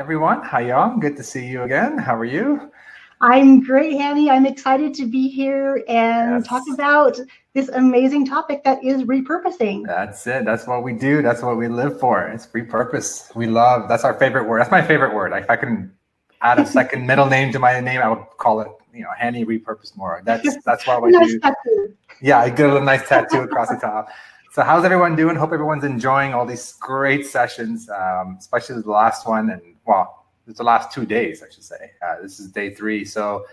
everyone. Hi, Yong. Good to see you again. How are you? I'm great, Hani. I'm excited to be here and talk about this amazing topic that is repurposing. That's it. That's what we do. That's what we live for. It's repurpose. We love, that's our favorite word. That's my favorite word. If I can add a second middle name to my name, I would call it, Hani Repurpose Mourra. That's what we do. Tattoo. Yeah, I get a nice tattoo across the top. So how's everyone doing? Hope everyone's enjoying all these great sessions, especially the last one. And well, it's the last 2 days, I should say. This is day 3. So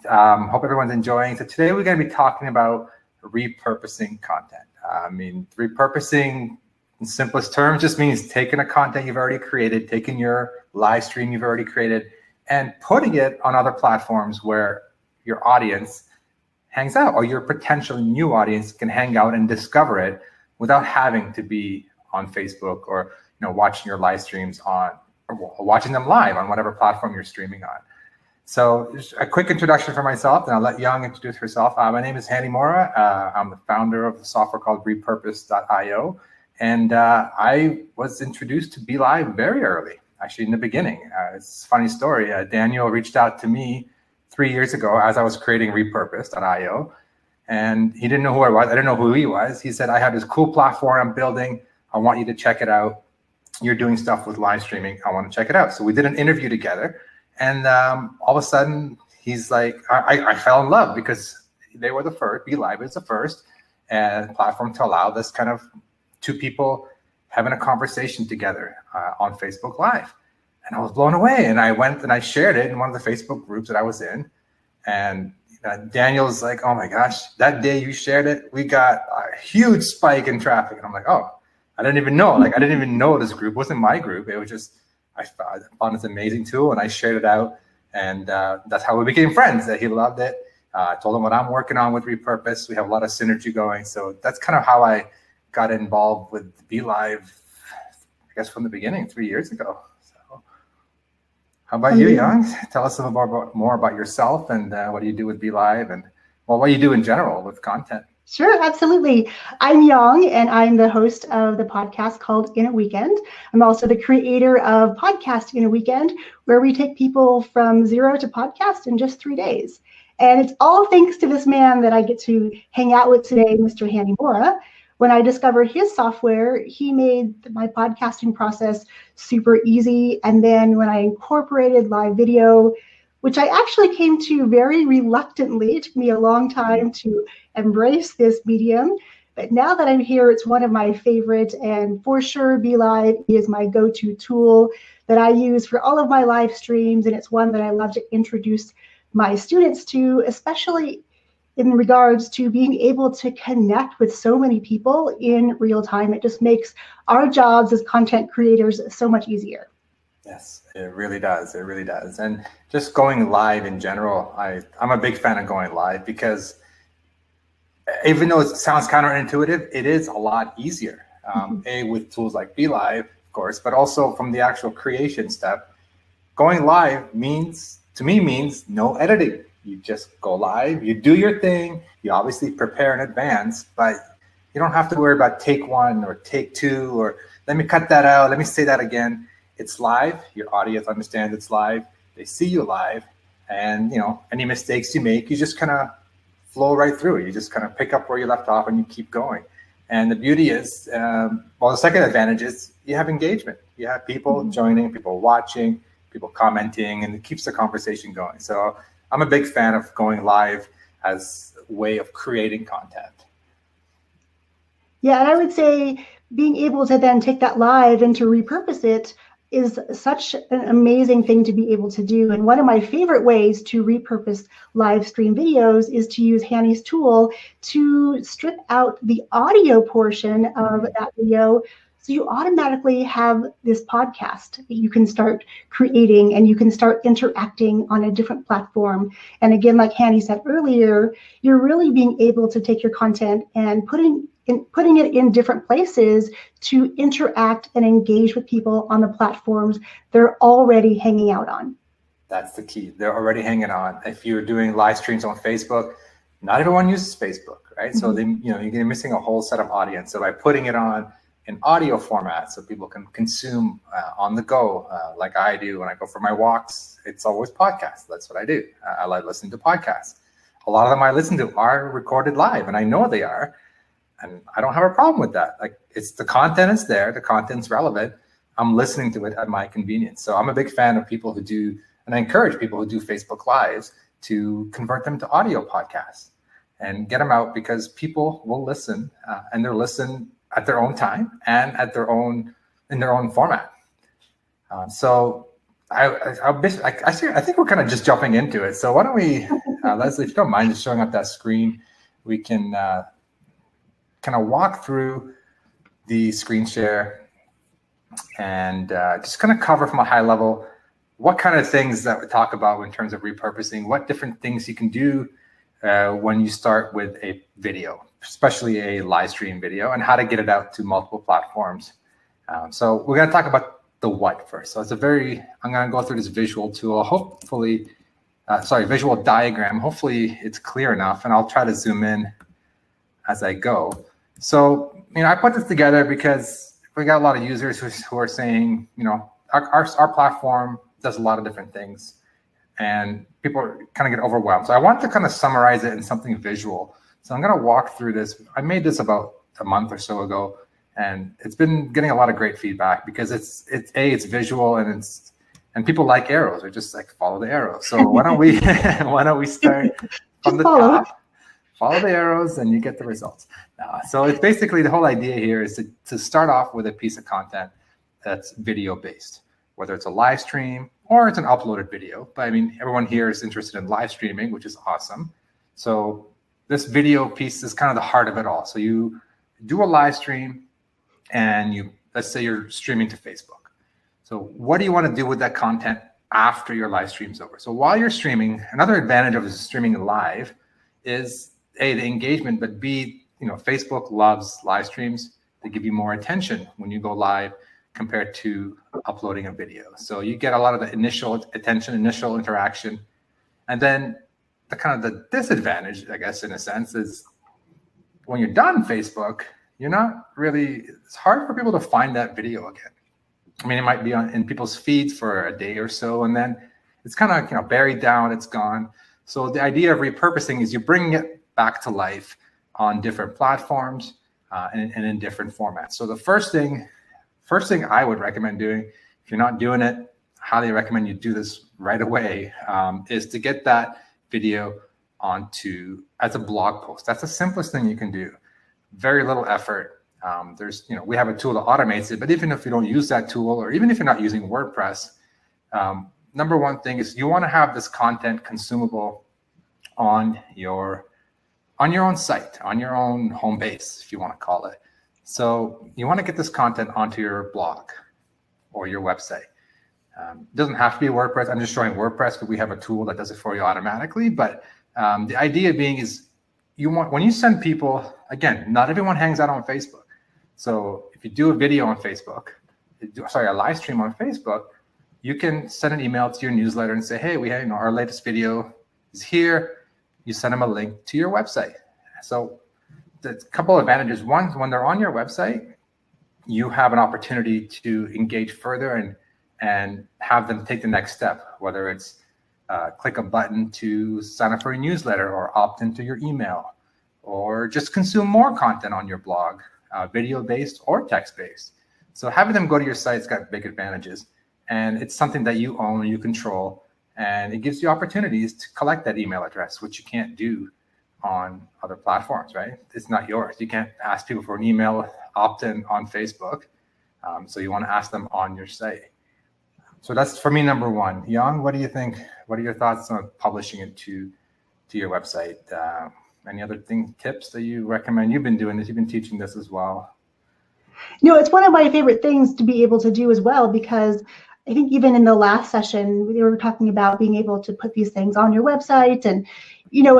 hope everyone's enjoying. So today we're going to be talking about repurposing content. Repurposing in simplest terms just means taking a content you've already created, taking your live stream you've already created, and putting it on other platforms where your audience hangs out, or your potential new audience can hang out and discover it without having to be on Facebook or watching your live streams on, or watching them live on whatever platform you're streaming on. So just a quick introduction for myself, and I'll let Yong introduce herself. My name is Hani Mourra. I'm the founder of the software called Repurpose.io, and I was introduced to BeLive very early, actually in the beginning. It's a funny story. Daniel reached out to me 3 years ago as I was creating Repurpose.io, and he didn't know who I was. I didn't know who he was. He said, I have this cool platform I'm building. I want you to check it out. You're doing stuff with live streaming. I want to check it out. So we did an interview together, and all of a sudden he's like, I fell in love because they were the first. BeLive is the first platform to allow this kind of two people having a conversation together on Facebook Live. And I was blown away. And I went and I shared it in one of the Facebook groups that I was in. And Daniel's like, oh my gosh, that day you shared it, we got a huge spike in traffic. And I'm like, oh, I didn't even know. I didn't even know this group. It wasn't my group. It was just, I found this amazing tool and I shared it out. And that's how we became friends. He loved it. I told him what I'm working on with Repurpose. We have a lot of synergy going. So that's kind of how I got involved with BeLive, I guess from the beginning, 3 years ago. So how about you, Yong? Tell us a little more about yourself and what do you do with BeLive and what do you do in general with content? Sure, absolutely. I'm Yong, and I'm the host of the podcast called In a Weekend. I'm also the creator of Podcast In a Weekend, where we take people from zero to podcast in just 3 days. And it's all thanks to this man that I get to hang out with today, Mr. Hani Mourra. When I discovered his software, he made my podcasting process super easy. And then when I incorporated live video, which I actually came to very reluctantly, it took me a long time to embrace this medium. But now that I'm here, it's one of my favorite, and for sure, BeLive is my go-to tool that I use for all of my live streams, and it's one that I love to introduce my students to, especially in regards to being able to connect with so many people in real time. It just makes our jobs as content creators so much easier. Yes, it really does. It really does. And just going live in general, I'm a big fan of going live because even though it sounds counterintuitive, it is a lot easier. With tools like BeLive, of course, but also from the actual creation step. Going live means no editing. You just go live, you do your thing, you obviously prepare in advance, but you don't have to worry about take 1 or take 2 or let me cut that out, let me say that again. It's live, your audience understands it's live, they see you live, and any mistakes you make, you just kind of flow right through it. You just kind of pick up where you left off and you keep going. And the beauty is, the second advantage is you have engagement. You have people joining, people watching, people commenting, and it keeps the conversation going. So I'm a big fan of going live as a way of creating content. Yeah, and I would say being able to then take that live and to repurpose it is such an amazing thing to be able to do. And one of my favorite ways to repurpose live stream videos is to use Hani's tool to strip out the audio portion of that video. So you automatically have this podcast that you can start creating and you can start interacting on a different platform. And again, like Hani said earlier, you're really being able to take your content and putting it in different places to interact and engage with people on the platforms they're already hanging out on. That's the key. They're already hanging on. If you're doing live streams on Facebook, not everyone uses Facebook, right? So you're missing a whole set of audience. So by putting it on in audio format so people can consume on the go, like I do when I go for my walks. It's always podcasts. That's what I do. I like listening to podcasts. A lot of them I listen to are recorded live, and I know they are, and I don't have a problem with that. Like, it's the content is there, the content's relevant. I'm listening to it at my convenience. So I'm a big fan of people who do, and I encourage people who do Facebook Lives to convert them to audio podcasts and get them out, because people will listen, and they'll listen at their own time and at their own in their own format. So I think we're kind of just jumping into it. So why don't we, Leslie, if you don't mind just showing up that screen, we can kind of walk through the screen share and just kind of cover from a high level what kind of things that we talk about in terms of repurposing, what different things you can do when you start with a video, especially a live stream video, and how to get it out to multiple platforms. So we're going to talk about the what first. So I'm going to go through this visual tool, visual diagram. Hopefully it's clear enough, and I'll try to zoom in as I go. So, I put this together because we got a lot of users who are saying, our platform does a lot of different things, and people kind of get overwhelmed. So I want to kind of summarize it in something visual. So I'm going to walk through this. I made this about a month or so ago, and it's been getting a lot of great feedback because it's visual, and people like arrows. They're just like, follow the arrows. So why don't we start from the top? Follow the arrows and you get the results. So it's basically, the whole idea here is to start off with a piece of content that's video based, whether it's a live stream or it's an uploaded video. But everyone here is interested in live streaming, which is awesome. So this video piece is kind of the heart of it all. So you do a live stream and let's say you're streaming to Facebook. So what do you want to do with that content after your live stream's over? So while you're streaming, another advantage of streaming live is A, the engagement, but B, Facebook loves live streams. They give you more attention when you go live compared to uploading a video. So you get a lot of the initial attention, initial interaction. And then the disadvantage, I guess, in a sense, is when you're done Facebook, it's hard for people to find that video again. It might be in people's feeds for a day or so, and then it's kind of buried down, it's gone. So the idea of repurposing is you bring it back to life on different platforms and in different formats. So the first thing I would recommend doing, if you're not doing it, highly recommend you do this right away, is to get that video onto as a blog post. That's the simplest thing you can do. Very little effort. We have a tool that automates it, but even if you don't use that tool, or even if you're not using WordPress, number one thing is you want to have this content consumable on your own site, on your own home base, if you want to call it. So you want to get this content onto your blog or your website. It doesn't have to be WordPress. I'm just showing WordPress because we have a tool that does it for you automatically. But the idea being is when you send people, again, not everyone hangs out on Facebook. So if you do a video on Facebook, a live stream on Facebook, you can send an email to your newsletter and say, hey, we have, our latest video is here. You send them a link to your website. So there's a couple of advantages. One, when they're on your website, you have an opportunity to engage further and have them take the next step, whether it's click a button to sign up for a newsletter or opt into your email, or just consume more content on your blog, video-based or text-based. So having them go to your site's got big advantages, and it's something that you own, you control, and it gives you opportunities to collect that email address, which you can't do on other platforms, right? It's not yours. You can't ask people for an email opt-in on Facebook. So you want to ask them on your site. So that's, for me, number one. Yong, what do you think? What are your thoughts on publishing it to your website? Any other tips that you recommend? You've been doing this. You've been teaching this as well. It's one of my favorite things to be able to do as well, because I think even in the last session, we were talking about being able to put these things on your website and,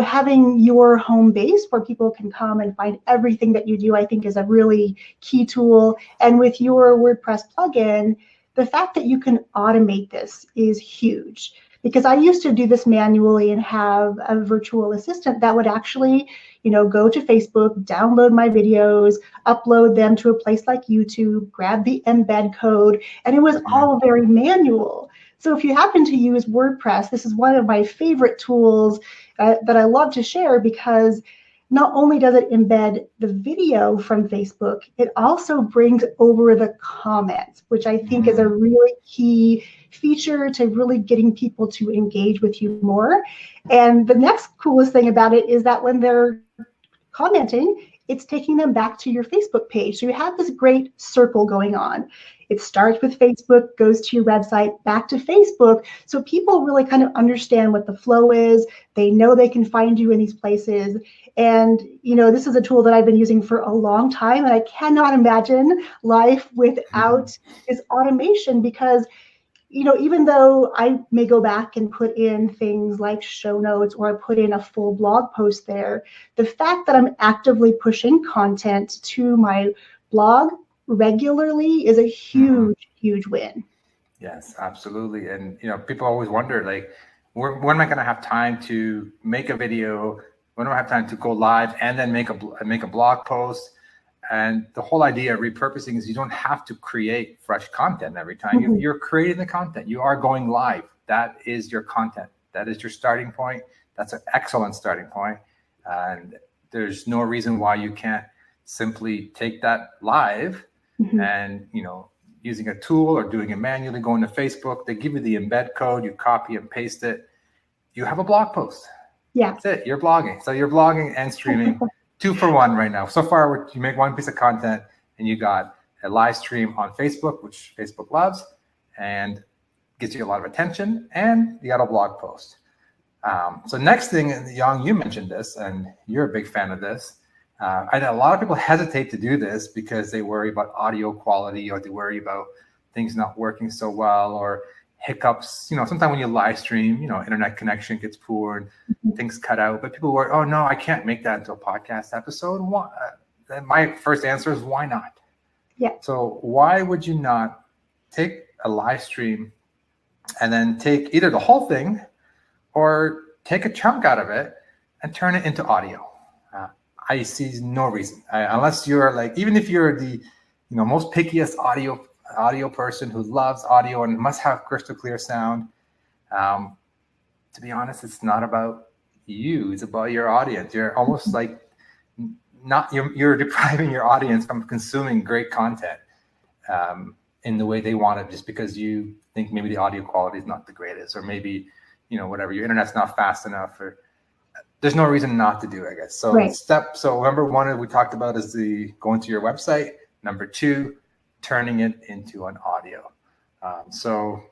having your home base where people can come and find everything that you do, I think is a really key tool. And with your WordPress plugin, the fact that you can automate this is huge, Because I used to do this manually and have a virtual assistant that would actually, go to Facebook, download my videos, upload them to a place like YouTube, grab the embed code, and it was all very manual. So if you happen to use WordPress, this is one of my favorite tools that I love to share, because not only does it embed the video from Facebook, it also brings over the comments, which I think is a really key feature to really getting people to engage with you more. And the next coolest thing about it is that when they're commenting, it's taking them back to your Facebook page. So you have this great circle going on. It starts with Facebook, goes to your website, back to Facebook. So people really kind of understand what the flow is. They know they can find you in these places. And, this is a tool that I've been using for a long time, and I cannot imagine life without this automation, because even though I may go back and put in things like show notes or put in a full blog post there, the fact that I'm actively pushing content to my blog regularly is a huge, huge win. Yes, absolutely. And, people always wonder, like, when am I going to have time to make a video? When do I have time to go live and then make a blog post? And the whole idea of repurposing is you don't have to create fresh content every time. You're creating the content. You are going live. That is your content. That is your starting point. That's an excellent starting point. And there's no reason why you can't simply take that live and, using a tool or doing it manually, going to Facebook. They give you the embed code. You copy and paste it. You have a blog post. Yeah. That's it. You're blogging. So you're blogging and streaming. 2 for 1 right now. So far, you make one piece of content and you got a live stream on Facebook, which Facebook loves and gets you a lot of attention, and you got a blog post. So next thing, Yong, you mentioned this, and you're a big fan of this. I know a lot of people hesitate to do this because they worry about audio quality, or they worry about things not working so well, or hiccups. Sometimes when you live stream, internet connection gets poor and things cut out. But people worry, oh no, I can't make that into a podcast episode. Why? My first answer is, why not? Yeah. So why would you not take a live stream and then take either the whole thing or take a chunk out of it and turn it into audio? I see no reason, unless you're like, even if you're the most pickiest audio person who loves audio and must have crystal clear sound. To be honest, it's not about you. It's about your audience. You're almost like you're depriving your audience from consuming great content in the way they want it, just because you think maybe the audio quality is not the greatest, or maybe, whatever, your internet's not fast enough, or there's no reason not to do it, I guess. So right. So number 1 we talked about is the going to your website. Number 2, turning it into an audio. So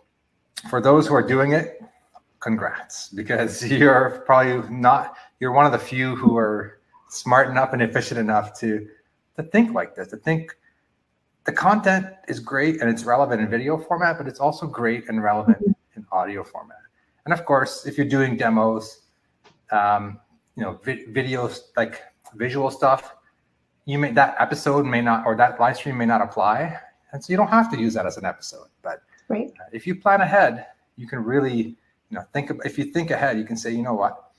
for those who are doing it, congrats, because you're one of the few who are smart enough and efficient enough to think like this, to think the content is great and it's relevant in video format, but it's also great and relevant in audio format. And of course, if you're doing demos, videos, like visual stuff, that episode may not, or that live stream may not apply. And so you don't have to use that as an episode. But right. If you plan ahead, you can really, if you think ahead, you can say, what,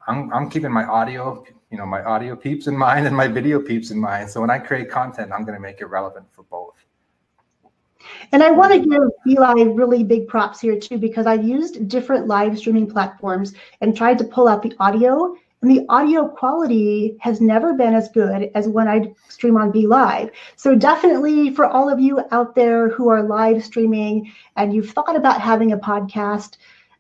I'm keeping my audio, my audio peeps in mind and my video peeps in mind. So when I create content, I'm going to make it relevant for both. And I want to give BeLive really big props here too, because I've used different live streaming platforms and tried to pull out the audio, and the audio quality has never been as good as when I stream on BeLive. So definitely for all of you out there who are live streaming and you've thought about having a podcast,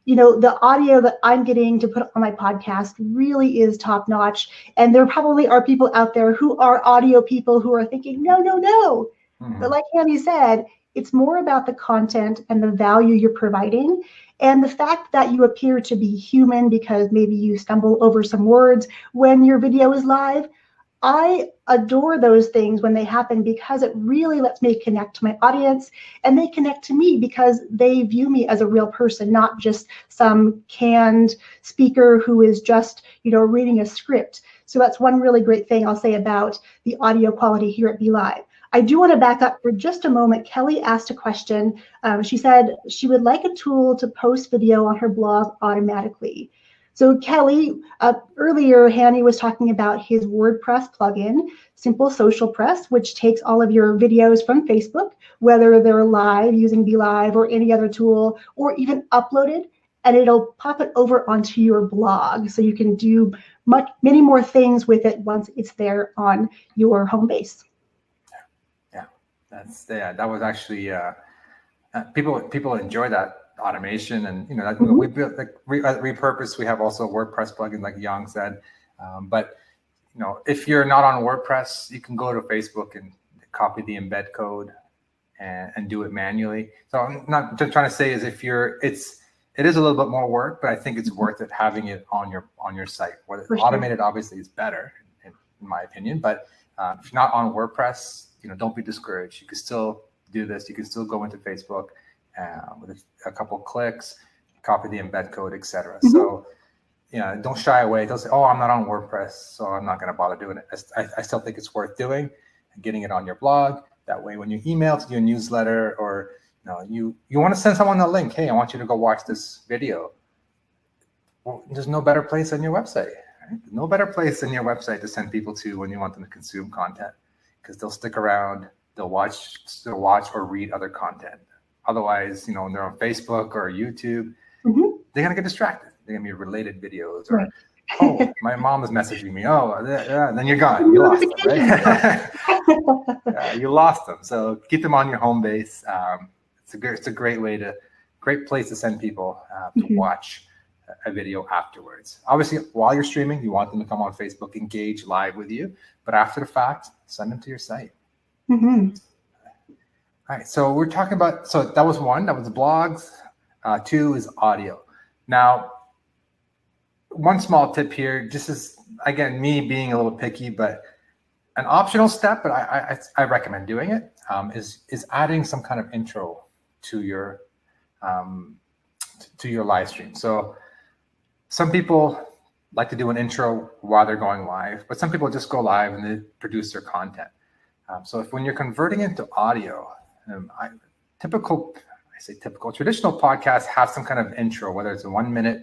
the audio that I'm getting to put on my podcast really is top notch. And there probably are people out there who are audio people who are thinking, no. But like Hani said, it's more about the content and the value you're providing, and the fact that you appear to be human because maybe you stumble over some words when your video is live. I adore those things when they happen, because it really lets me connect to my audience, and they connect to me because they view me as a real person, not just some canned speaker who is just, reading a script. So that's one really great thing I'll say about the audio quality here at BeLive. I do want to back up for just a moment. Kelly asked a question. She said she would like a tool to post video on her blog automatically. So Kelly, earlier Hani was talking about his WordPress plugin, Simple Social Press, which takes all of your videos from Facebook, whether they're live using BeLive or any other tool, or even uploaded, and it'll pop it over onto your blog. So you can do many more things with it once it's there on your home base. That was actually people enjoy that automation, and that, we built like at Repurpose. We have also a WordPress plugin, like Yong said. But if you're not on WordPress, you can go to Facebook and copy the embed code and do it manually. So I'm not just trying to say is it is a little bit more work, but I think it's worth it having it on your site. Whether automated obviously is better in my opinion, but if you're not on WordPress, don't be discouraged. You can still do this. You can still go into Facebook with a couple clicks, copy the embed code, etc. So, don't shy away. Don't say, "Oh, I'm not on WordPress, so I'm not going to bother doing it." I still think it's worth doing and getting it on your blog. That way, when you email to your newsletter, or you want to send someone a link, hey, I want you to go watch this video. Well, there's no better place than your website. Right? No better place than your website to send people to when you want them to consume content, because they'll stick around, they'll watch or read other content. Otherwise, when they're on Facebook or YouTube, they're gonna get distracted. They're gonna be related videos, or oh, my mom is messaging me. Oh, then you're gone. You lost them, right? You lost them. So keep them on your home base. It's a great place to send people to watch a video afterwards. Obviously, while you're streaming, you want them to come on Facebook, engage live with you. But after the fact, send them to your site. All right, so we're talking about, so that was one, that was blogs. Two is audio. Now, one small tip here, just is, again, me being a little picky, but an optional step, but I recommend doing it, is adding some kind of intro to your live stream. So some people like to do an intro while they're going live, but some people just go live and they produce their content. So when you're converting into audio, traditional podcasts have some kind of intro, whether it's a 1 minute,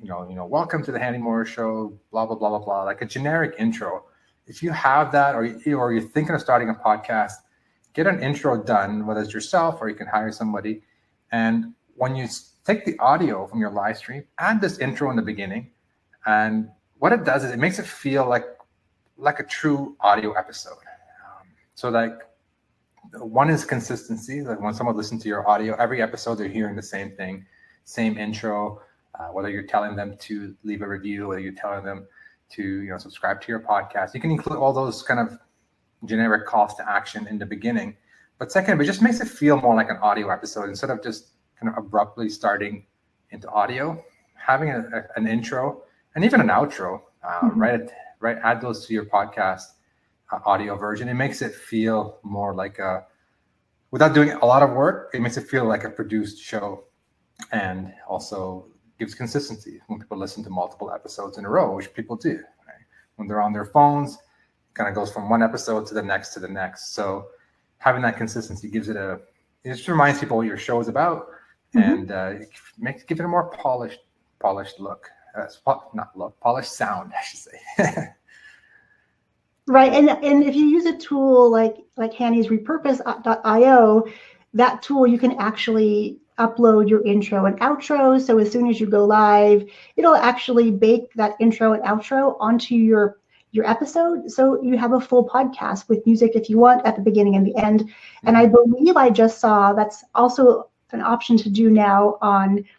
welcome to the Hani Mourra show, blah, blah, blah, blah, blah, like a generic intro. If you have that, or you're thinking of starting a podcast, get an intro done, whether it's yourself or you can hire somebody. And when you take the audio from your live stream, add this intro in the beginning. And what it does is it makes it feel like a true audio episode. So like, one is consistency. Like when someone listens to your audio, every episode they're hearing the same thing, same intro. Whether you're telling them to leave a review, whether you're telling them to subscribe to your podcast, you can include all those kind of generic calls to action in the beginning. But second, it just makes it feel more like an audio episode instead of just kind of abruptly starting into audio. Having an intro and even an outro, right? Add those to your podcast audio version. It makes it feel more like without doing a lot of work, it makes it feel like a produced show, and also gives consistency when people listen to multiple episodes in a row, which people do. Right? When they're on their phones, it kind of goes from one episode to the next. So having that consistency gives it just reminds people what your show is about, and give it a more polished look. Polished sound, I should say. Right, and if you use a tool like Hani's Repurpose.io, that tool you can actually upload your intro and outro. So as soon as you go live, it'll actually bake that intro and outro onto your episode. So you have a full podcast with music if you want at the beginning and the end. And I believe I just saw that's also an option to do now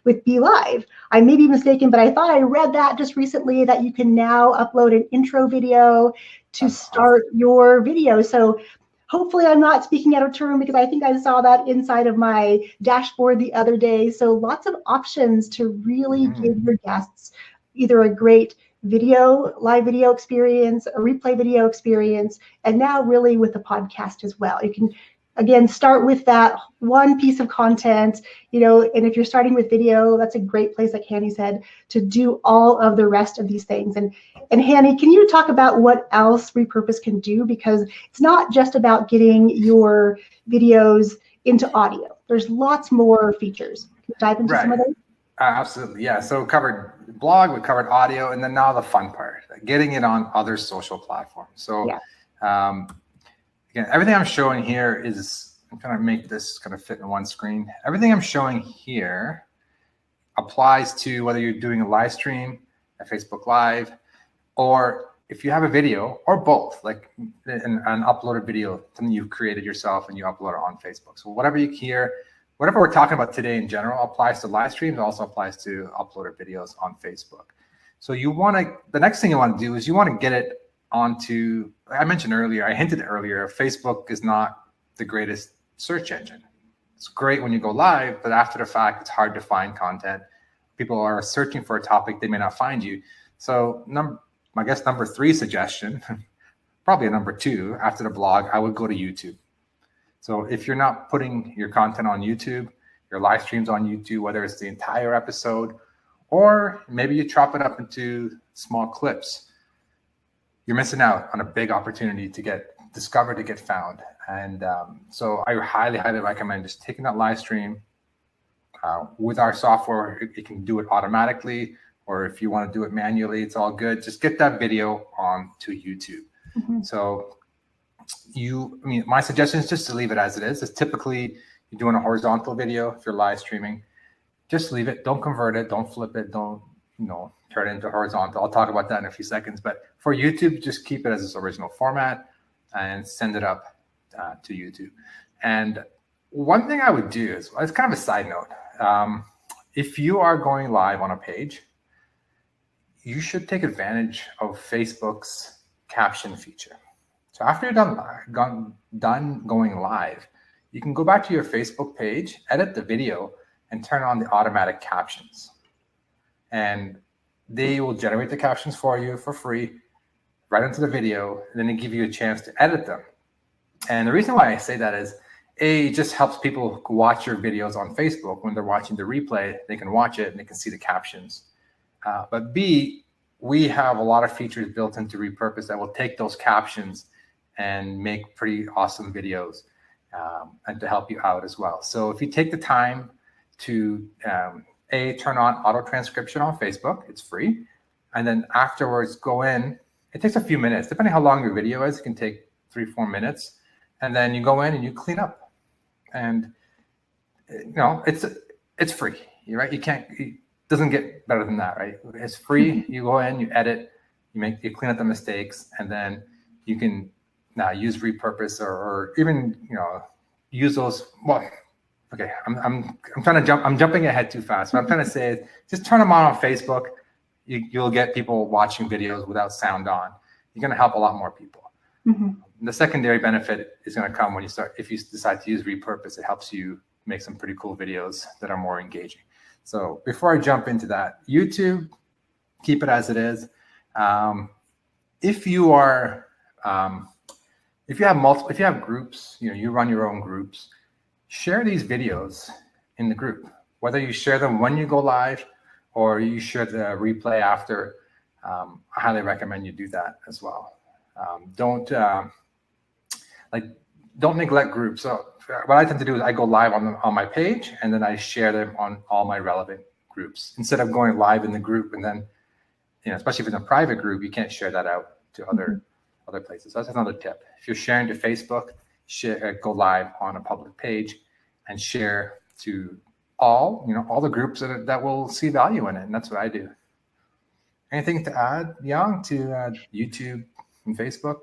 with BeLive. I may be mistaken, but I thought I read that just recently that you can now upload an intro video to start your video. So hopefully I'm not speaking out of turn, because I think I saw that inside of my dashboard the other day. So lots of options to really give your guests either a great live video experience, a replay video experience, and now really with the podcast as well. You can again, start with that one piece of content, and if you're starting with video, that's a great place, like Hani said, to do all of the rest of these things. And Hani, can you talk about what else Repurpose can do? Because it's not just about getting your videos into audio. There's lots more features. Can you dive into some of those? Absolutely, yeah. So we covered blog, we covered audio, and then now the fun part, getting it on other social platforms. So again, everything I'm showing here is, I'm trying to make this kind of fit in one screen. Everything I'm showing here applies to whether you're doing a live stream, a Facebook Live, or if you have a video, or both, like an uploaded video, something you've created yourself and you upload it on Facebook. So whatever you hear, whatever we're talking about today in general applies to live streams, also applies to uploaded videos on Facebook. So the next thing you want to do is you want to get it onto, I mentioned earlier, I hinted earlier, Facebook is not the greatest search engine. It's great when you go live, but after the fact, it's hard to find content. People are searching for a topic, they may not find you. So I guess number 3 suggestion, probably a number 2 after the blog, I would go to YouTube. So if you're not putting your content on YouTube, your live streams on YouTube, whether it's the entire episode, or maybe you chop it up into small clips, you're missing out on a big opportunity to get discovered, to get found. And so I highly, highly recommend just taking that live stream. With our software, it can do it automatically, or if you want to do it manually, it's all good. Just get that video onto YouTube. So my suggestion is just to leave it as it is. It's typically you're doing a horizontal video. If you're live streaming, just leave it. Don't convert it. Don't flip it. Don't, turn it into horizontal. I'll talk about that in a few seconds. But for YouTube, just keep it as its original format and send it up to YouTube. And one thing I would do is, it's kind of a side note. If you are going live on a page, you should take advantage of Facebook's caption feature. So after you're done going live, you can go back to your Facebook page, edit the video, and turn on the automatic captions. And they will generate the captions for you for free right into the video, and then they give you a chance to edit them. And the reason why I say that is, A, it just helps people watch your videos on Facebook. When they're watching the replay, they can watch it and they can see the captions. But B, we have a lot of features built into Repurpose that will take those captions and make pretty awesome videos and to help you out as well. So if you take the time to turn on auto transcription on Facebook, it's free. And then afterwards go in, it takes a few minutes, depending how long your video is, it can take 3-4 minutes. And then you go in and you clean up. And it's free, right? It doesn't get better than that, right? It's free. You go in, you edit, you clean up the mistakes, and then you can now use Repurpose or even use those. Well, okay, I'm trying to jump. I'm jumping ahead too fast. What I'm trying to say is just turn them on Facebook. You'll get people watching videos without sound on. You're going to help a lot more people. The secondary benefit is going to come when if you decide to use Repurpose, it helps you make some pretty cool videos that are more engaging. So before I jump into that, YouTube, keep it as it is. If you have groups, you run your own groups, share these videos in the group, whether you share them when you go live or you share the replay after. I highly recommend you do that as well. Don't neglect groups. So what I tend to do is I go live on my page and then I share them on all my relevant groups instead of going live in the group. And then, especially if it's a private group, you can't share that out to other places. So that's another tip. If you're sharing to Facebook, go live on a public page and share to all the groups that will see value in it. And that's what I do. Anything to add, Yong, to YouTube and Facebook?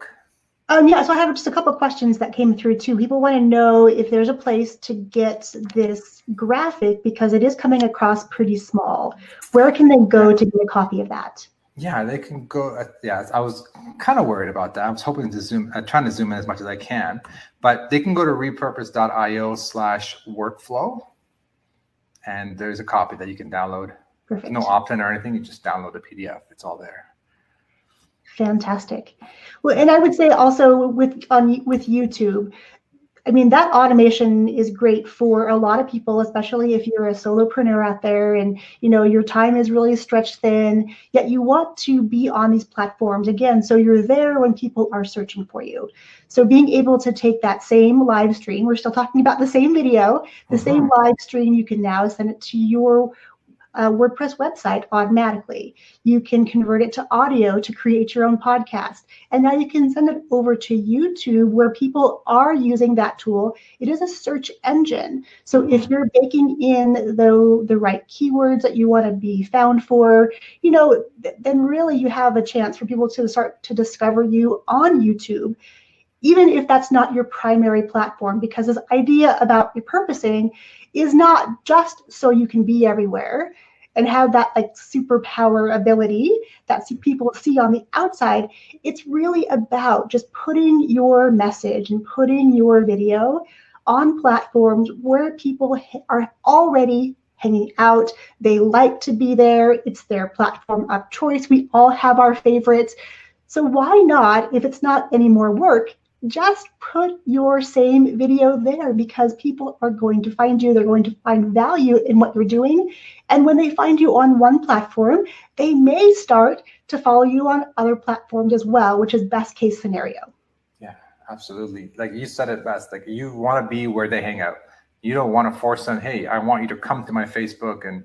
Yeah, so I have just a couple of questions that came through too. People want to know if there's a place to get this graphic because it is coming across pretty small. Where can they go to get a copy of that? Yeah, they can go. I was kind of worried about that. I was hoping to trying to zoom in as much as I can, but they can go to repurpose.io/workflow, and there's a copy that you can download. Perfect. No opt-in or anything. You just download the PDF. It's all there. Fantastic. Well, and I would say also with YouTube, I mean, that automation is great for a lot of people, especially if you're a solopreneur out there and your time is really stretched thin, yet you want to be on these platforms again, so you're there when people are searching for you. So being able to take that same live stream, we're still talking about the same video, the same live stream, you can now send it to your WordPress website automatically. You can convert it to audio to create your own podcast. And now you can send it over to YouTube where people are using that tool. It is a search engine. So if you're baking in the right keywords that you want to be found for, then really you have a chance for people to start to discover you on YouTube, even if that's not your primary platform, because this idea about repurposing is not just so you can be everywhere and have that like superpower ability that people see on the outside. It's really about just putting your message and putting your video on platforms where people are already hanging out. They like to be there. It's their platform of choice. We all have our favorites. So why not, if it's not any more work, just put your same video there, because people are going to find you. They're going to find value in what you're doing. And when they find you on one platform, they may start to follow you on other platforms as well, which is best case scenario. Yeah, absolutely. Like you said it best, like you want to be where they hang out. You don't want to force them, hey, I want you to come to my Facebook and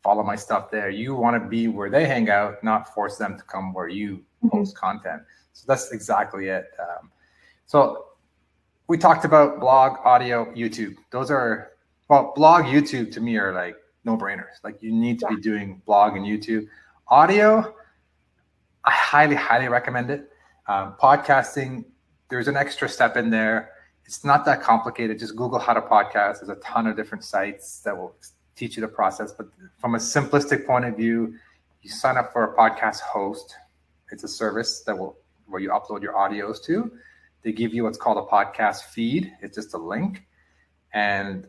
follow my stuff there. You want to be where they hang out, not force them to come where you post content. So that's exactly it. So we talked about blog, audio, YouTube. Those are, well, blog, YouTube to me are like no-brainers. Like you need to be doing blog and YouTube. Audio, I highly, highly recommend it. Podcasting, there's an extra step in there. It's not that complicated. Just Google how to podcast. There's a ton of different sites that will teach you the process. But from a simplistic point of view, you sign up for a podcast host. It's a service where you upload your audios to. They give you what's called a podcast feed. It's just a link, and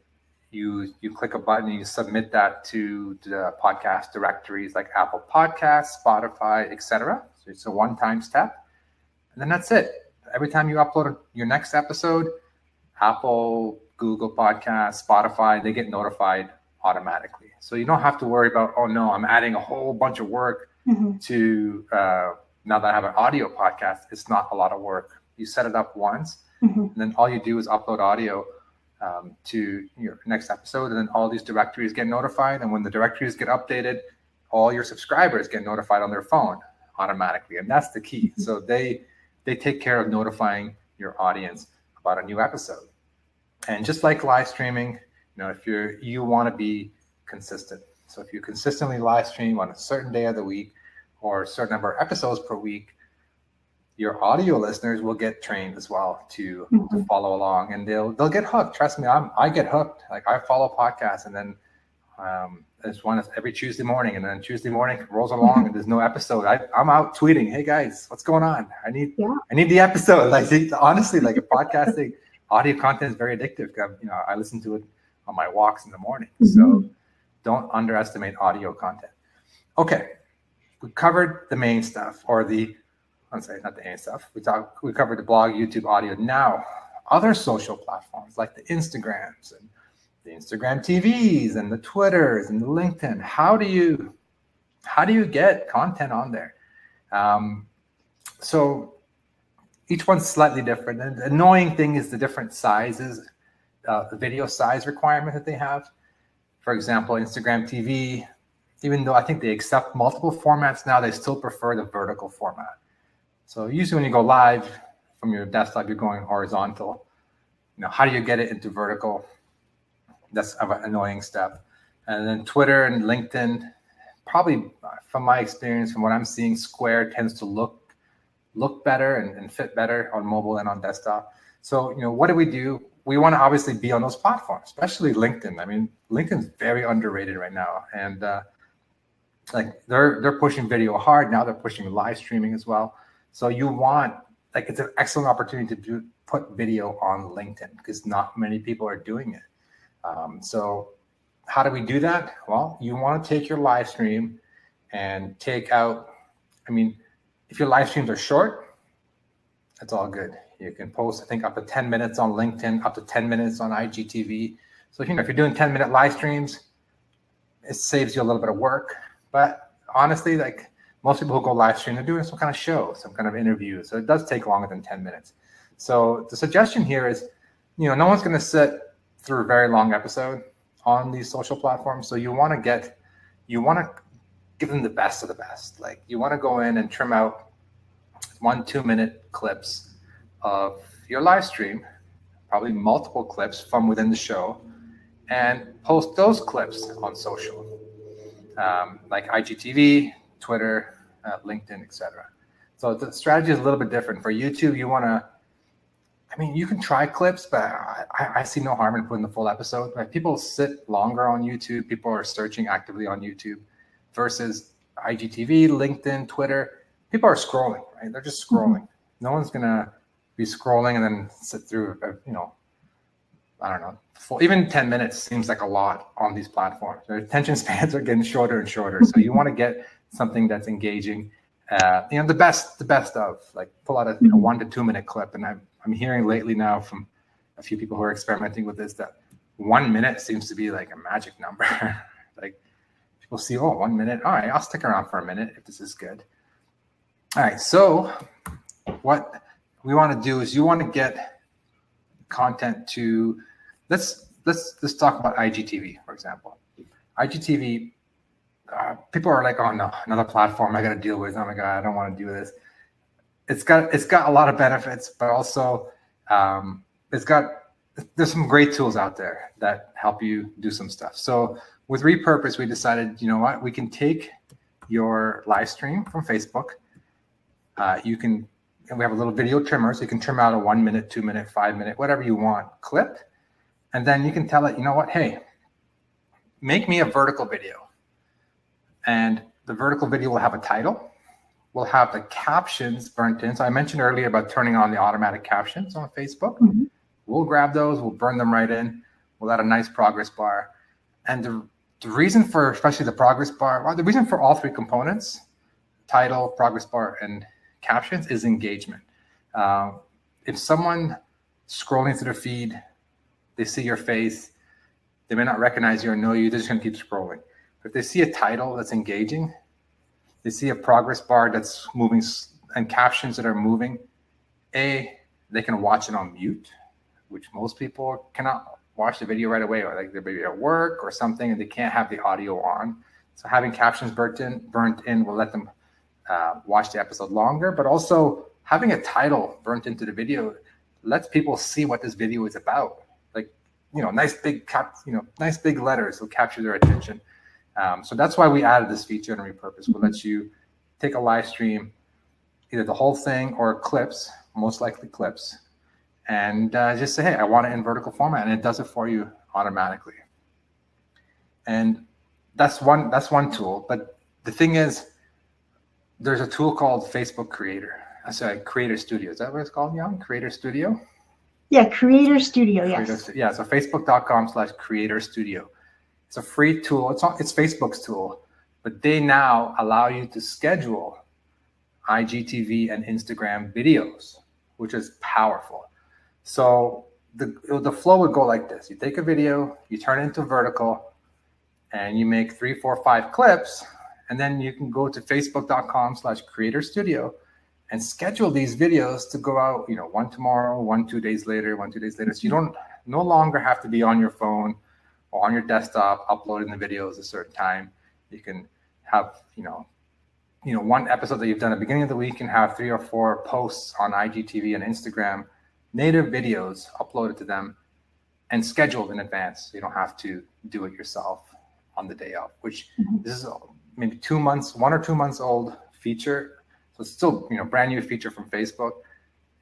you click a button and you submit that to the podcast directories like Apple Podcasts, Spotify, etc. So it's a one-time step, and then that's it. Every time you upload your next episode, Apple, Google Podcasts, Spotify, they get notified automatically. So you don't have to worry about, oh no, I'm adding a whole bunch of work to now that I have an audio podcast. It's not a lot of work. You set it up once, and then all you do is upload audio to your next episode, and then all these directories get notified. And when the directories get updated, all your subscribers get notified on their phone automatically, and that's the key. So they take care of notifying your audience about a new episode. And just like live streaming, if you want to be consistent. So if you consistently live stream on a certain day of the week or a certain number of episodes per week, your audio listeners will get trained as well to follow along, and they'll get hooked. Trust me, I get hooked. Like I follow podcasts, and then there's one every Tuesday morning, and then Tuesday morning rolls along and there's no episode. I'm out tweeting, hey guys, what's going on? I need the episode. Like honestly, like a podcasting audio content is very addictive. I listen to it on my walks in the morning. So don't underestimate audio content. Okay, we covered the main stuff, or not the main stuff. We covered the blog, YouTube, audio. Now, other social platforms like the Instagrams and the Instagram TVs and the Twitters and the LinkedIn. How do you get content on there? So each one's slightly different. And the annoying thing is the different sizes, the video size requirement that they have. For example, Instagram TV, even though I think they accept multiple formats now, they still prefer the vertical format. So usually when you go live from your desktop, you're going horizontal. How do you get it into vertical? That's an annoying step. And then Twitter and LinkedIn, probably from my experience, from what I'm seeing, square tends to look better and fit better on mobile and on desktop. So, what do? We want to obviously be on those platforms, especially LinkedIn. I mean, LinkedIn's very underrated right now. And like they're pushing video hard. Now they're pushing live streaming as well. So it's an excellent opportunity to put video on LinkedIn, because not many people are doing it. So how do we do that? Well, you want to take your live stream and take out, if your live streams are short, that's all good. You can post, I think, up to 10 minutes on LinkedIn, up to 10 minutes on IGTV. So, if you're doing 10-minute live streams, it saves you a little bit of work. But honestly, like most people who go live stream, they're doing some kind of show, some kind of interview. So it does take longer than 10 minutes. So the suggestion here is, no one's going to sit through a very long episode on these social platforms. So you want to give them the best of the best. Like you want to go in and trim out 1-2 minute clips of your live stream, probably multiple clips from within the show, and post those clips on social, like IGTV, Twitter, LinkedIn, etc. So the strategy is a little bit different. For YouTube, you can try clips, but I see no harm in putting the full episode. Right? People sit longer on YouTube. People are searching actively on YouTube versus IGTV, LinkedIn, Twitter. People are scrolling, right? They're just scrolling. No one's going to be scrolling and then sit through, I don't know, even 10 minutes seems like a lot on these platforms. Their attention spans are getting shorter and shorter. So you want to get something that's engaging. The best of, like, pull out a 1 to 2 minute clip. And I'm hearing lately now from a few people who are experimenting with this that 1 minute seems to be like a magic number. Like people see, 1 minute. All right, I'll stick around for a minute if this is good. All right, so what we want to do is you want to get content to, let's talk about IGTV, for example. IGTV, people are like, oh no, another platform I got to deal with. Oh my God, I don't want to do this. It's got a lot of benefits, but also there's some great tools out there that help you do some stuff. So with Repurpose, we decided, we can take your live stream from Facebook. And we have a little video trimmer, so you can trim out a 1 minute, 2 minute, 5 minute, whatever you want clip. And then you can tell it, hey, make me a vertical video. And the vertical video will have a title. We'll have the captions burnt in. So I mentioned earlier about turning on the automatic captions on Facebook. We'll grab those, we'll burn them right in. We'll add a nice progress bar. And the reason for, especially the progress bar, the reason for all three components, title, progress bar, and captions, is engagement. If someone scrolling through the feed, they see your face, they may not recognize you or know you, they're just going to keep scrolling. But if they see a title that's engaging, they see a progress bar that's moving and captions that are moving, they can watch it on mute, which most people cannot watch the video right away, or like they're maybe at work or something and they can't have the audio on. So having captions burnt in will let them watch the episode longer, but also having a title burnt into the video lets people see what this video is about. Like, nice big letters will capture their attention. So that's why we added this feature in Repurpose. We'll let you take a live stream, either the whole thing or clips, most likely clips, and just say, hey, I want it in vertical format, and it does it for you automatically. And that's one tool. But the thing is, there's a tool called Facebook Creator Studio. Is that what it's called, Yong? Creator Studio? Yeah, Creator Studio, yes. Yeah, so facebook.com/Creator Studio. It's a free tool. It's Facebook's tool, but they now allow you to schedule IGTV and Instagram videos, which is powerful. So the flow would go like this. You take a video, you turn it into vertical, and you make 3, 4, 5 clips, and then you can go to facebook.com/Creator Studio and schedule these videos to go out, one tomorrow, 1 2 days later, 1 2 days later. So you don't no longer have to be on your phone or on your desktop uploading the videos a certain time. You can have, one episode that you've done at the beginning of the week and have 3 or 4 posts on IGTV and Instagram, native videos uploaded to them and scheduled in advance. So you don't have to do it yourself on the day of, which this is maybe 2 months, 1 or 2 months old feature. So it's still, brand new feature from Facebook.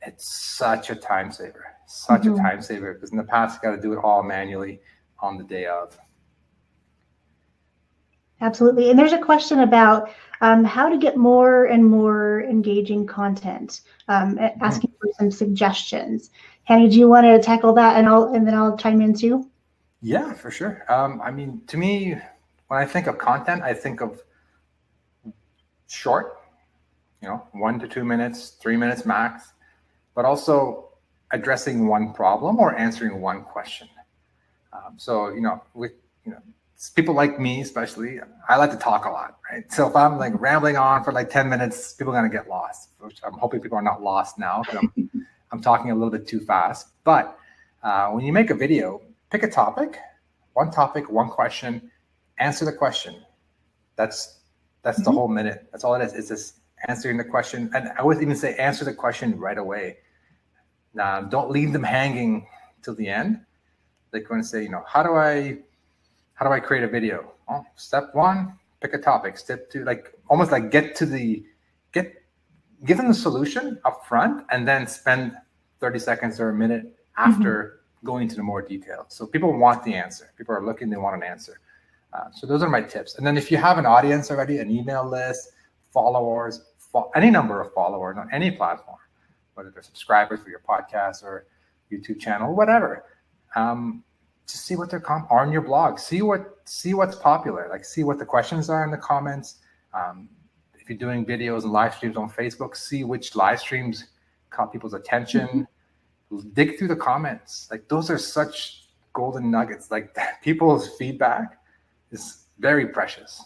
It's such a time saver, a time saver, because in the past, you got to do it all manually on the day of. Absolutely. And there's a question about how to get more and more engaging content, asking for some suggestions. Hani, do you want to tackle that, and then I'll chime in too? Yeah, for sure. To me, when I think of content, I think of short, 1 to 2 minutes, 3 minutes max, but also addressing one problem or answering one question. So, with, people like me, especially, I like to talk a lot, right? So if I'm like rambling on for like 10 minutes, people are going to get lost, which I'm hoping people are not lost now because I'm talking a little bit too fast. But when you make a video, pick a topic, one question, answer the question. That's the whole minute. That's all it is. It's just answering the question. And I would even say answer the question right away. Don't leave them hanging till the end. They're going to say, how do I create a video? Well, step one, pick a topic. Step two, almost like give them the solution up front and then spend 30 seconds or a minute after going into the more details. So people want the answer. People are looking, they want an answer. So those are my tips. And then if you have an audience already, an email list, followers, any number of followers on any platform, whether they're subscribers for your podcast or YouTube channel, whatever, just see what they're on your blog. See what's popular. See what the questions are in the comments. If you're doing videos and live streams on Facebook, see which live streams caught people's attention. Dig through the comments. Those are such golden nuggets. People's feedback is very precious,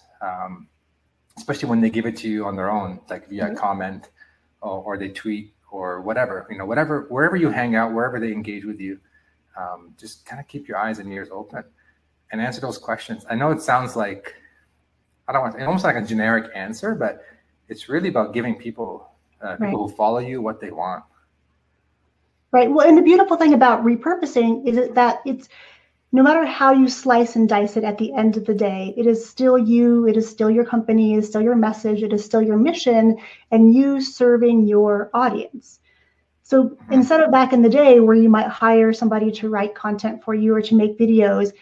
especially when they give it to you on their own, via comment or they tweet or whatever. Wherever you hang out, wherever they engage with you. Just kind of keep your eyes and ears open and answer those questions. I know it sounds like, almost like a generic answer, but it's really about giving people who follow you what they want. Right. Well, and the beautiful thing about repurposing is that it's, no matter how you slice and dice it at the end of the day, it is still you, it is still your company, it is still your message, it is still your mission, and you serving your audience. So instead of back in the day where you might hire somebody to write content for you or to make videos,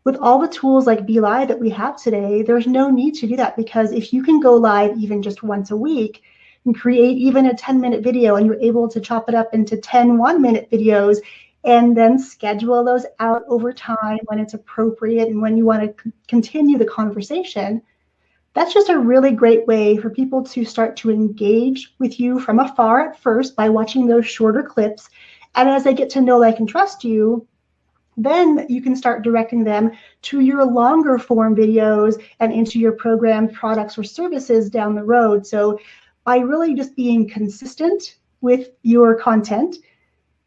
with all the tools like BeLive that we have today, there's no need to do that, because if you can go live even just once a week and create even a 10-minute video and you're able to chop it up into 10 one-minute videos and then schedule those out over time when it's appropriate and when you want to continue the conversation, that's just a really great way for people to start to engage with you from afar at first by watching those shorter clips. And as they get to know, like, and trust you, then you can start directing them to your longer form videos and into your program products or services down the road. So by really just being consistent with your content,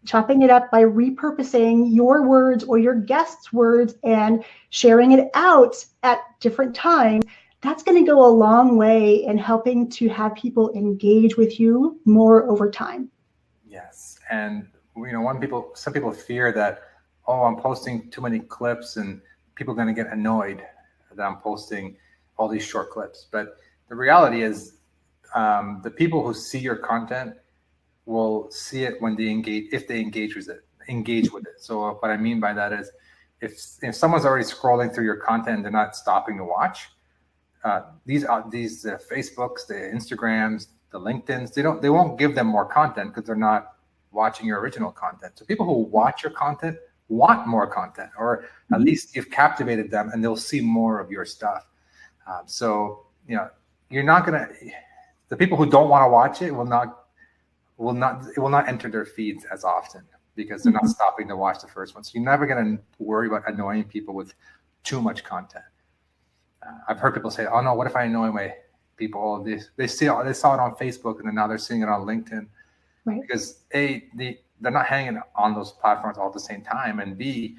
chopping it up by repurposing your words or your guests' words and sharing it out at different times, that's going to go a long way in helping to have people engage with you more over time. Yes. And, some people fear that, I'm posting too many clips and people are going to get annoyed that I'm posting all these short clips. But the reality is the people who see your content will see it when they engage, if they engage with it. So what I mean by that is if someone's already scrolling through your content and they're not stopping to watch, these Facebooks, the Instagrams, the LinkedIns, they won't give them more content because they're not watching your original content. So people who watch your content want more content, or at least you've captivated them and they'll see more of your stuff. So you're not gonna. The people who don't want to watch it will not enter their feeds as often because they're not stopping to watch the first one. So you're never gonna worry about annoying people with too much content. I've heard people say, "Oh no, what if I annoy my people?" They saw it on Facebook and then now they're seeing it on LinkedIn, right? Because they're not hanging on those platforms all at the same time, and B,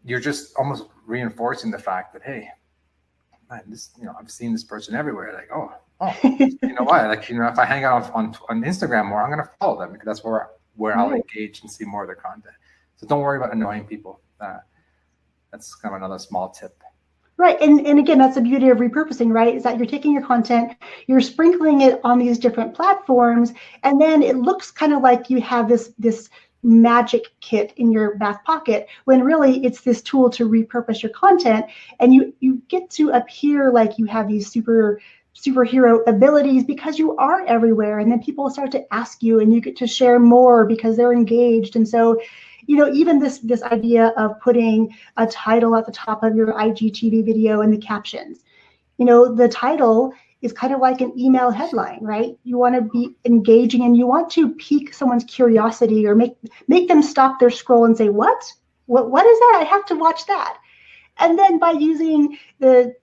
you're just almost reinforcing the fact that, hey, man, I've seen this person everywhere. Oh, you know what? If I hang out on Instagram more, I'm gonna follow them because that's where I'll engage and see more of their content. So don't worry about annoying people. That's kind of another small tip. Right, and again, that's the beauty of repurposing, right? Is that you're taking your content, you're sprinkling it on these different platforms, and then it looks kind of like you have this magic kit in your back pocket, when really it's this tool to repurpose your content, and you get to appear like you have these superhero abilities because you are everywhere, and then people start to ask you, and you get to share more because they're engaged. And so even this idea of putting a title at the top of your IGTV video in the captions, the title is kind of like an email headline, right? You want to be engaging and you want to pique someone's curiosity or make them stop their scroll and say, what is that? I have to watch that. And then by using the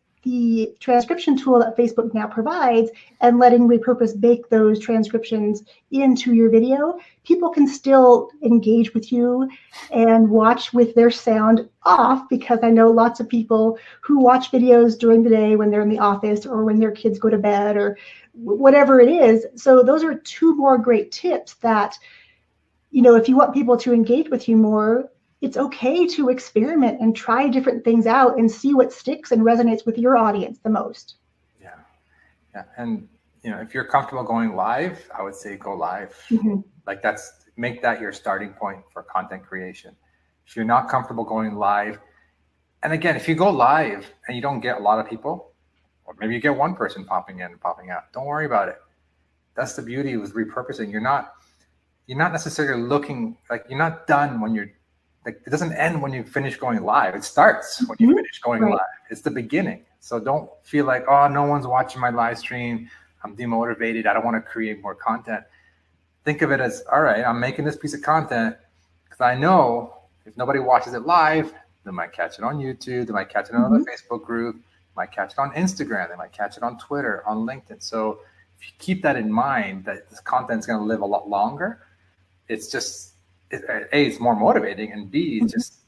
transcription tool that Facebook now provides and letting Repurpose bake those transcriptions into your video, people can still engage with you and watch with their sound off, because I know lots of people who watch videos during the day when they're in the office or when their kids go to bed or whatever it is. So those are two more great tips that, if you want people to engage with you more, it's okay to experiment and try different things out and see what sticks and resonates with your audience the most. Yeah. And if you're comfortable going live, I would say go live. Like make that your starting point for content creation. If you're not comfortable going live, and again, if you go live and you don't get a lot of people, or maybe you get one person popping in and popping out, don't worry about it. That's the beauty with repurposing. You're not necessarily looking, like, you're not done when you're, like, it doesn't end when you finish going live. It starts when you finish going live. It's the beginning. So don't feel like, oh, no one's watching my live stream. I'm demotivated. I don't want to create more content. Think of it as, all right, I'm making this piece of content because I know if nobody watches it live, they might catch it on YouTube. They might catch it on another Facebook group. They might catch it on Instagram. They might catch it on Twitter, on LinkedIn. So if you keep that in mind, that this content is going to live a lot longer, it's just, A, it's more motivating, and B,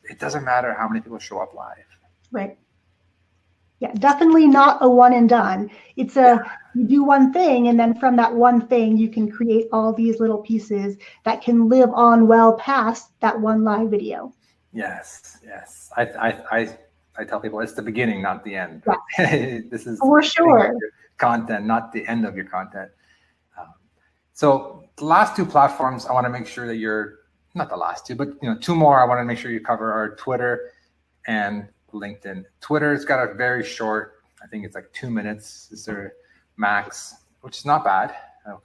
it doesn't matter how many people show up live. Right. Yeah, definitely not a one and done. It's you do one thing, and then from that one thing, you can create all these little pieces that can live on well past that one live video. Yes. I tell people it's the beginning, not the end. Yeah. This is for sure content, not the end of your content. So the last two platforms I want to make sure that you're, not the last two, but two more I want to make sure you cover are Twitter and LinkedIn. Twitter's got a very short, I think it's like 2 minutes is their max, which is not bad.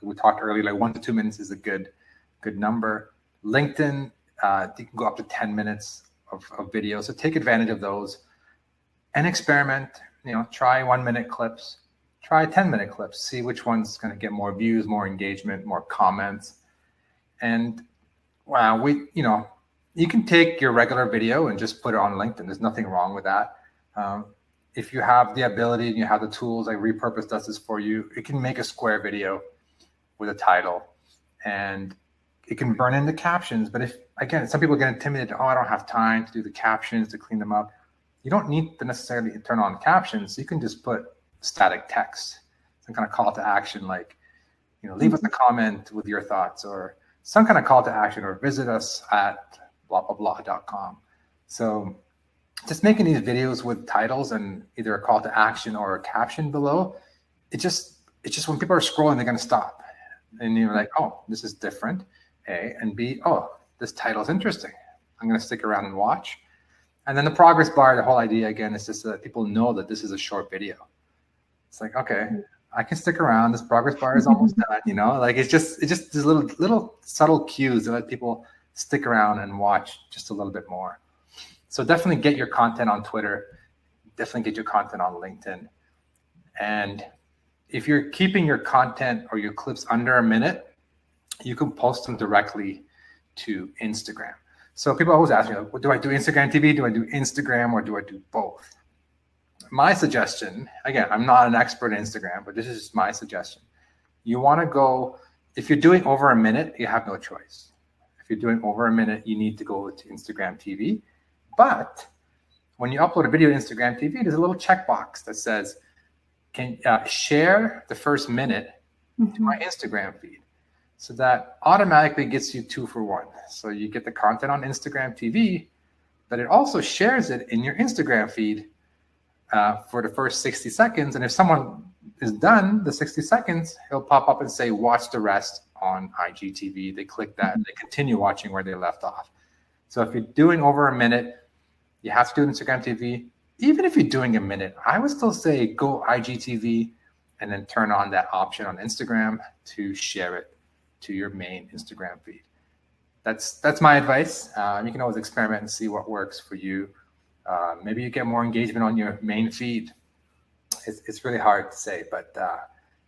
We talked earlier, like 1 to 2 minutes is a good number. LinkedIn, you can go up to 10 minutes of video. So take advantage of those and experiment. Try 1 minute clips, try 10-minute clips, see which one's going to get more views, more engagement, more comments. And wow, you can take your regular video and just put it on LinkedIn. There's nothing wrong with that. If you have the ability and you have the tools, like Repurpose does this for you, it can make a square video with a title and it can burn in the captions. But again, some people get intimidated. Oh, I don't have time to do the captions, to clean them up. You don't need to necessarily turn on captions. You can just put static text, some kind of call to action, like, leave us a comment with your thoughts, or some kind of call to action, or visit us at blah.com. So just making these videos with titles and either a call to action or a caption below, it's just when people are scrolling, they're going to stop. And you're like, oh, this is different, A, and B, oh, this title is interesting. I'm going to stick around and watch. And then the progress bar, the whole idea, again, is just so that people know that this is a short video. It's like, okay, I can stick around. This progress bar is almost done, like it's just these little subtle cues that let people stick around and watch just a little bit more. So definitely get your content on Twitter. Definitely get your content on LinkedIn. And if you're keeping your content or your clips under a minute, you can post them directly to Instagram. So people always ask me, like, do I do Instagram TV? Do I do Instagram, or do I do both? My suggestion, again, I'm not an expert in Instagram, but this is just my suggestion. You want to go, if you're doing over a minute, you have no choice. If you're doing over a minute, you need to go to Instagram TV. But when you upload a video to Instagram TV, there's a little checkbox that says, can share the first minute to my Instagram feed. So that automatically gets you 2 for 1. So you get the content on Instagram TV, but it also shares it in your Instagram feed for the first 60 seconds. And if someone is done the 60 seconds, he'll pop up and say, watch the rest on IGTV. They click that and they continue watching where they left off. So if you're doing over a minute, you have to do Instagram TV. Even if you're doing a minute, I would still say go IGTV and then turn on that option on Instagram to share it to your main Instagram feed. That's my advice. You can always experiment and see what works for you. Maybe you get more engagement on your main feed. It's really hard to say, but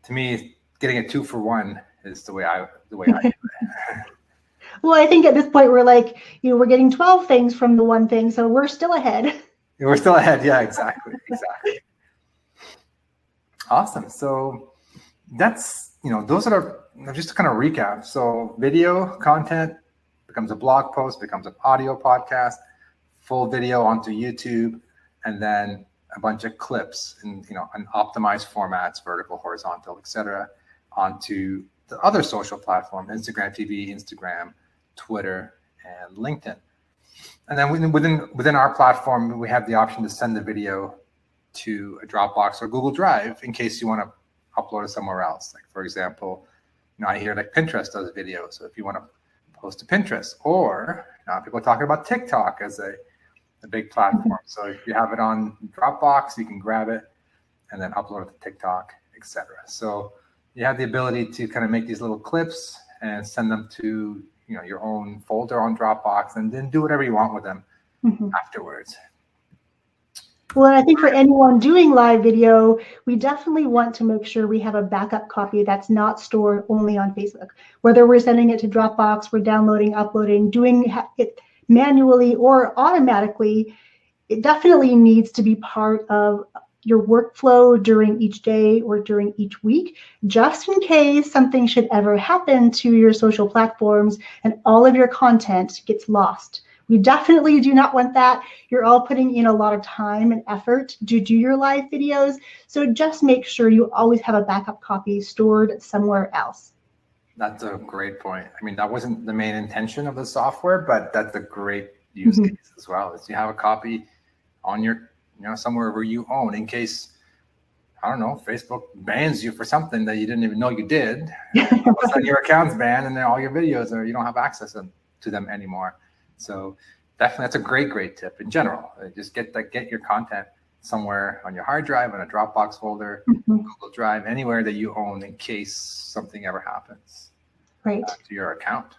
to me, getting a 2-for-1 is the way I do it. Well, I think at this point we're like, we're getting 12 things from the one thing, so we're still ahead. We're still ahead. Yeah, exactly. Awesome. So that's, those are just to kind of recap. So video content becomes a blog post, becomes an audio podcast, full video onto YouTube, and then a bunch of clips in, in optimized formats, vertical, horizontal, etc., onto the other social platform, Instagram TV, Instagram, Twitter, and LinkedIn. And then within our platform, we have the option to send the video to a Dropbox or Google Drive in case you want to upload it somewhere else. Like, for example, I hear like Pinterest does videos. So if you want to post to Pinterest, or now people are talking about TikTok as a big platform. So if you have it on Dropbox, you can grab it and then upload it to TikTok, etc. So you have the ability to kind of make these little clips and send them to your own folder on Dropbox, and then do whatever you want with them afterwards. Well, I think for anyone doing live video, we definitely want to make sure we have a backup copy that's not stored only on Facebook. Whether we're sending it to Dropbox, we're downloading, uploading, doing it manually or automatically, it definitely needs to be part of your workflow during each day or during each week, just in case something should ever happen to your social platforms and all of your content gets lost. We definitely do not want that. You're all putting in a lot of time and effort to do your live videos, so just make sure you always have a backup copy stored somewhere else. That's a great point. I mean, that wasn't the main intention of the software, but that's a great use case as well, is you have a copy on your, somewhere where you own, in case, I don't know, Facebook bans you for something that you didn't even know you did. All of a sudden your account's banned and then all your videos you don't have access to them anymore. So definitely that's a great tip in general. Just get your content somewhere on your hard drive, on a Dropbox folder, Google Drive, anywhere that you own in case something ever happens to your account.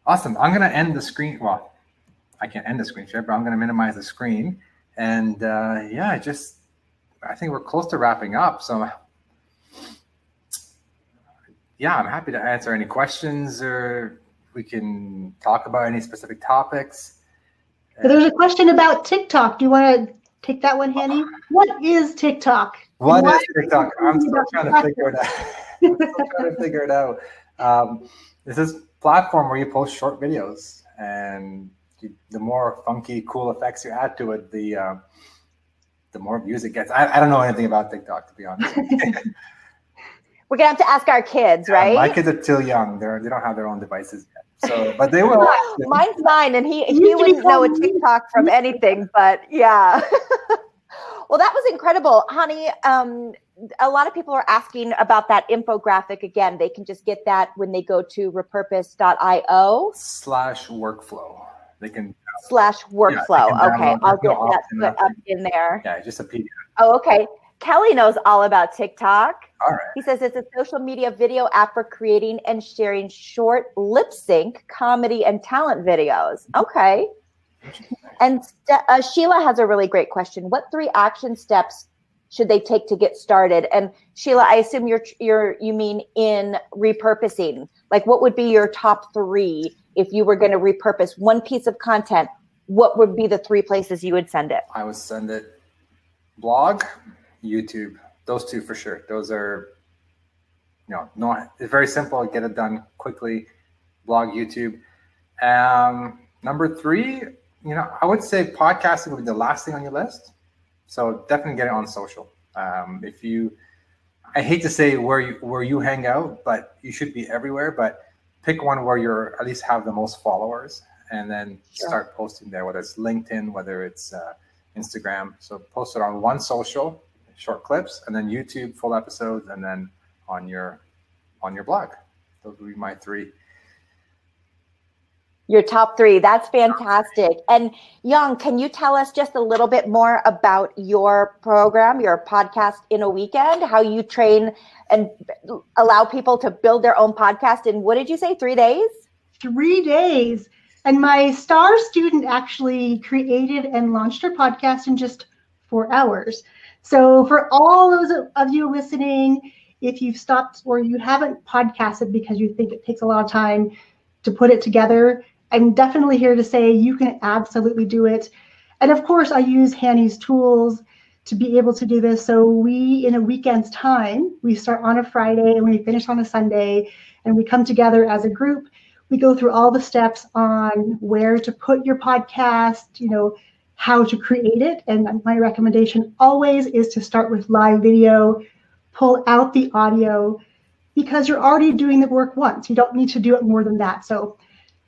Awesome. I'm going to end the screen. Well, I can't end the screen share, but I'm going to minimize the screen. And I think we're close to wrapping up. So I'm happy to answer any questions, or we can talk about any specific topics. There's a question about TikTok. Do you want to take that one, Hani? What is TikTok? What is TikTok? I'm still trying to figure it out. This is a platform where you post short videos, and the more funky, cool effects you add to it, the more views it gets. I don't know anything about TikTok, to be honest. We're gonna have to ask our kids, right? My kids are still young. They don't have their own devices yet. So, but they will. Mine's 9, and he wouldn't know a TikTok from anything. But yeah. Well, that was incredible, Hani. A lot of people are asking about that infographic again. They can just get that when they go to repurpose.io/workflow. They can /workflow. Okay, I'll get that put up in there. Yeah, just a PDF. Oh, okay. Kelly knows all about TikTok. All right. He says it's a social media video app for creating and sharing short lip sync comedy and talent videos. Okay. And Sheila has a really great question. What 3 action steps should they take to get started? And Sheila, I assume you mean in repurposing. Like, what would be your top 3 if you were going to repurpose one piece of content? What would be the 3 places you would send it? I would send it blog, YouTube. Those 2 for sure. Those are, it's very simple. Get it done quickly. Blog, YouTube. Number 3, I would say podcasting would be the last thing on your list. So definitely get it on social. I hate to say where you hang out, but you should be everywhere. But pick one where you're at least have the most followers, and then start posting there. Whether it's LinkedIn, whether it's Instagram. So post it on one social, short clips, and then YouTube, full episodes, and then on your blog. Those would be my 3. Your top 3. That's fantastic. And Yong, can you tell us just a little bit more about your program, your podcast in a weekend, how you train and allow people to build their own podcast in, what did you say, 3 days? 3 days. And my star student actually created and launched her podcast in just 4 hours. So for all those of you listening, if you've stopped or you haven't podcasted because you think it takes a lot of time to put it together, I'm definitely here to say you can absolutely do it. And of course, I use Hani's tools to be able to do this. So we, in a weekend's time, we start on a Friday and we finish on a Sunday, and we come together as a group. We go through all the steps on where to put your podcast, how to create it. And my recommendation always is to start with live video, pull out the audio, because you're already doing the work once. You don't need to do it more than that. So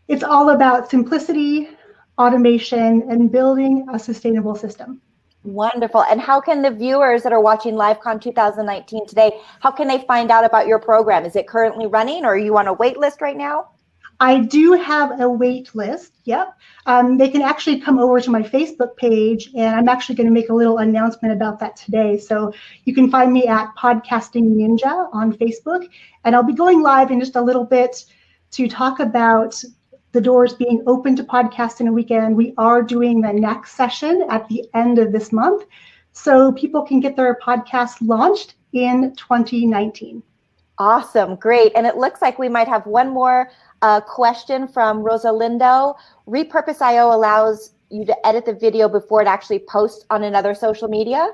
it's all about simplicity, automation, and building a sustainable system. Wonderful. And how can the viewers that are watching LiveCon 2019 today, how can they find out about your program? Is it currently running, or are you on a wait list right now? I do have a wait list. Yep. They can actually come over to my Facebook page, and I'm actually going to make a little announcement about that today. So you can find me at Podcasting Ninja on Facebook, and I'll be going live in just a little bit to talk about the doors being open to podcast in a weekend. We are doing the next session at the end of this month, so people can get their podcast launched in 2019. Awesome. Great. And it looks like we might have one more question from Rosalindo. Repurpose.io allows you to edit the video before it actually posts on another social media?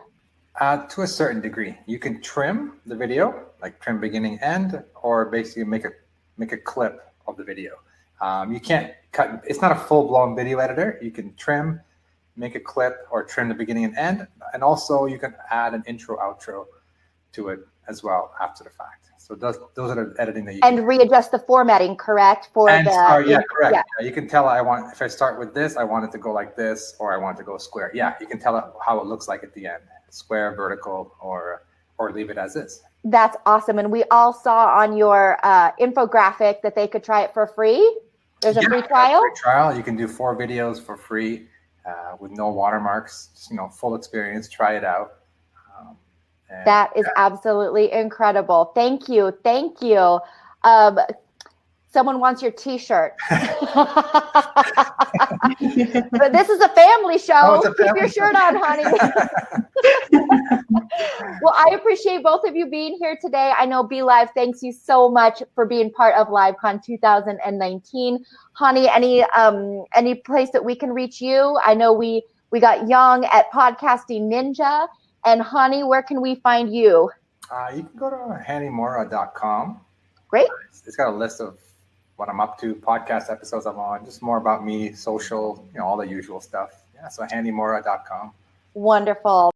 To a certain degree. You can trim the video, like trim beginning end, or basically make a clip of the video. You can't cut, it's not a full-blown video editor. You can trim, make a clip, or trim the beginning and end. And also you can add an intro, outro to it as well after the fact. So those are the editing that you and can readjust the formatting, correct? Correct. Yeah. You can tell if I start with this, I want it to go like this, or I want it to go square. Yeah, you can tell it how it looks like at the end, square, vertical, or leave it as is. That's awesome. And we all saw on your infographic that they could try it for free. There's a free trial. Free trial. You can do 4 videos for free with no watermarks. Just, full experience. Try it out. That is absolutely incredible. Thank you. Thank you. Someone wants your t-shirt. But this is a family show. Keep your shirt on, honey. Well, I appreciate both of you being here today. I know BeLive thanks you so much for being part of LiveCon 2019. Hani, any place that we can reach you? I know we got Yong at Podcasting Ninja. And Hani, where can we find you? You can go to HaniMourra.com. Great. It's got a list of what I'm up to, podcast episodes I'm on, just more about me, social, all the usual stuff. Yeah, so HaniMourra.com. Wonderful.